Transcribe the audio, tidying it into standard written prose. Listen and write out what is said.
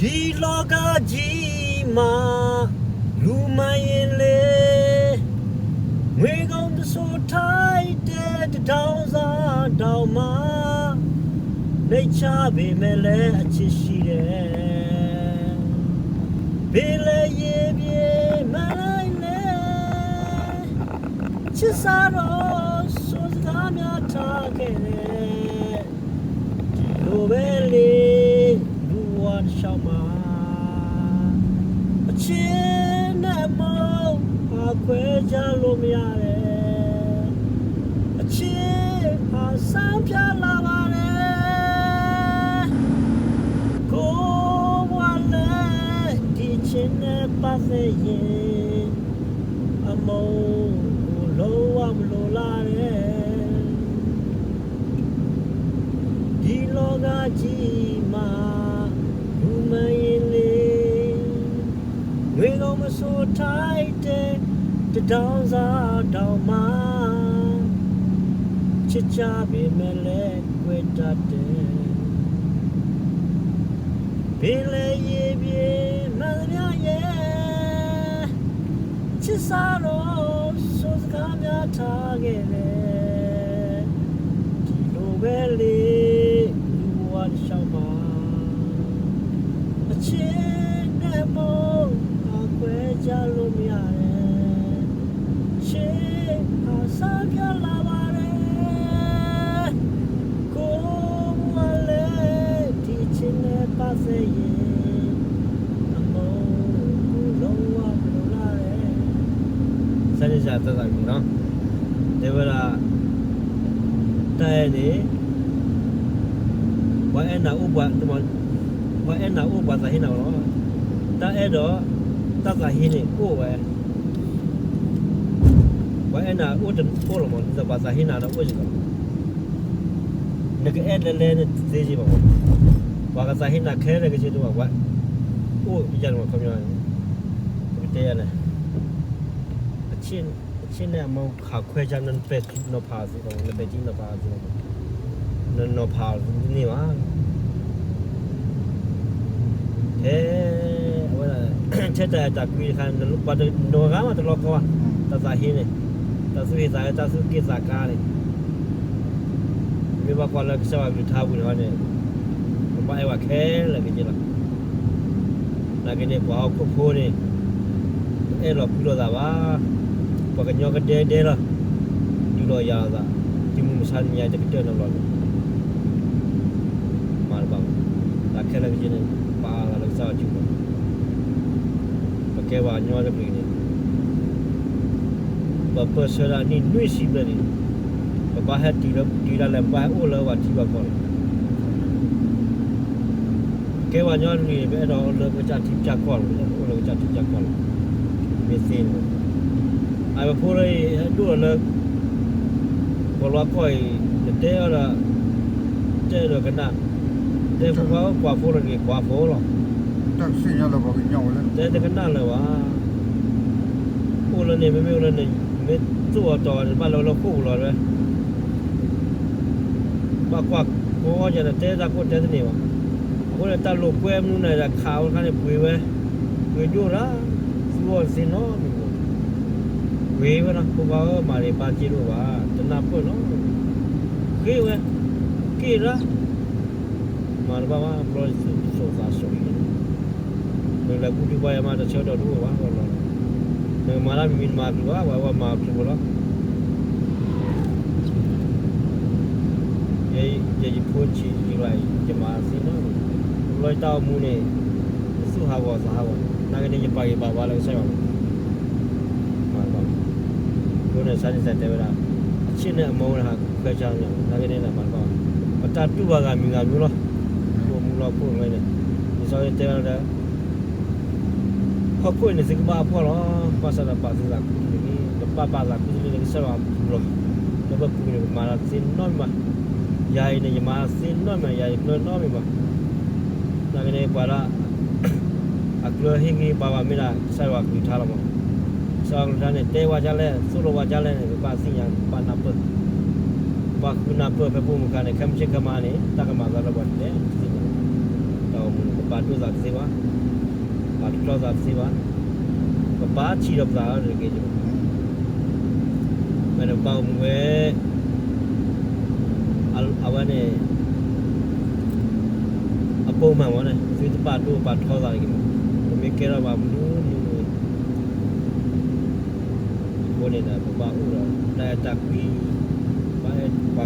ဒီလောကကြီးမှာလူမရင်လေငွေကောင်းတဆိုးထိုက်တဲ့တောင်စားတောင်မှာနေချပေမဲ့လည်းအချစ်ရှိတယ်ဘေးလေရေပြေမလိုက်လေချစ်စားတော့ဆိုစကားများထားခဲ့တယ်ဒီလိုပဲလေရှောင်းမှာအချင်းနဲ့မောင်းအခွဲကြလို့မရတယ်အချင်းဟာစမ်းပြလာပါတယ်ကိုဝါလေဒီချင်းနဲ့ပတ်သက်ရင်အမောကိုလုံးဝမလိုလားတဲ့ဒီလောကကြီးမှာမရင်လေငွေကောင်းမဆိုးထိုက်တဲ့တောင်စားတောင်မှာချစ်ချပေမဲ့လည်းကွယ်တတ်တယ်ဘေးလေရေပြေမမြရဲ့ချစ်စားတော့ဆိုစကားများထားခဲ့တယ်ဒီလိုပဲလေလူဘဝရှောင်းမှာချစ်နဲ့မောင်းအခွဲကြလို့မရတယ်ချစ်ဟာစားပြလာပါတယ်ကိုမလေးဒီချစ်နဲ့ပတ်သက်ရင်အမောလုံးဝမလိုလားစနေကြတဲ့ကောင်နော်ဒေဝရာတဲ့နေဝါအနာဥပဒမว่าเอ็นน่ะโอ้ภาษาหินเอาเนาะตาเอดอตาสาหินนี่โอ้เว้ยว่าเอ็นน่ะโอ้ตะโอ้ลมั้งภาษาหินน่ะโอ้จิก็นึกเอ็ดเลๆนี่เจจิบ่ว่าภาษาหินน่ะแค่เลยก็จิตัวว่าโอ้ยันว่าคำย้อนไปเตะนะอชินเนี่ยมองขาแควจันนั้นเป็ดนพาสิตรงนั้นเป็ดจินพาสินั่นนพานี่ว่าwala cheta ta kui khan pa do ga ma to lo ko ta sa hin ne ta su hi sa ta su ki sa ka ne me ba kwa la sa wa tha bu ne ba ai wa khe la ke ji la ke ne ba ko pho ne e lo pu lo da ba pa ka nyo ka de la du lo ya da ti mu san nya de ke de no lo ma ba la khe la ke ji neပါလာလို့စားကြည့်ပါပကဲဝါညောတဲ့ပြည်နေပပစရာနီနွေစီပဲနေပပဟက်တီလာလည်းပါအိုလောဝါတီပါကောကဲဝါညောနေပဲတော့လောကကြတီကြကောလို့လောကကြတီကြကောလို့မစင်းအဲ့ဘဖိုးလေးတို့လည်းဘောလောကိုတဲ့ရတဲ့ရကနာတဲ့ဘောကွာဖိုးလေးကွာဖိုးလို့တက်စင်းရတော့ဘာညောင်းလဲတဲ့ကနာလည်းဝါဟိုလည်းနေမမေလည်းနေမေသူ့တော်ဘာလို့ခုလို့လဲဘာကွာကိုကြတဲ့တာကိုတဲ့နေပါကိုလည်းတလို့ကွဲမှုနဲ့ခါခါနဲ့ပွေပဲပွေကြလားသူ့စင်တော့ဝေးပါတော့ဘာမာရီပါကြည့်လို့ပါတနာပွနော်ကေဝဲကေလားမာရဘာမပရိုဂျက်ဆိုစားဆိုရင်လည်းကူဒီဘာယမှာတချောတော့လို့ပါတော့လည်းမာလာမင်းမာပြပါဝါမာပြလို့ရေးဖိုချီဒီလိုက်ဂျမာစင်းနော်လိုက်တော့မူနေစုဟာဘောစားဘောနာကနေရပါရပါဘာလဲဆက်အောင်မာပါဘုန်းနဲ့စာရင်းစတဲ့ဝရအချင်းနဲ့အမောဟာခွဲချောင်းနာကနေလာမှာပါအတတူပါကမြင်ကမျိုးလို့เราพูดไว้เนี่ยนี่ซอยเตลได้พอพูดในสิกบ้าพอหรอภาษาปาสิลักนี่ป้าลักนี่นี่สว่าหรอแล้วก็พูดมาละสินน้อยมายายเนี่ยมาสินน้อยมายายน้อยมานั่นเนี่ยปาระอักเลหิงีปาวามิละสว่ากุทาละมั้งสว่ากุทาเนี่ยเตวาจาเลสุโรวาจาเลเนี่ยปาสิญาปานาเปปาคุณาเปไปพูดกันเนี่ยคำเชกมาเนี่ยตากมาซาละบัดเนี่ย ต mu pa tu za se ba pa tu za se ba pa chi da za de ke jo me pa mu we awane apo ma wa ne su pa tu pa tho za ke mu me ke ra ba mu ko ne da pa u ra da ta pi ba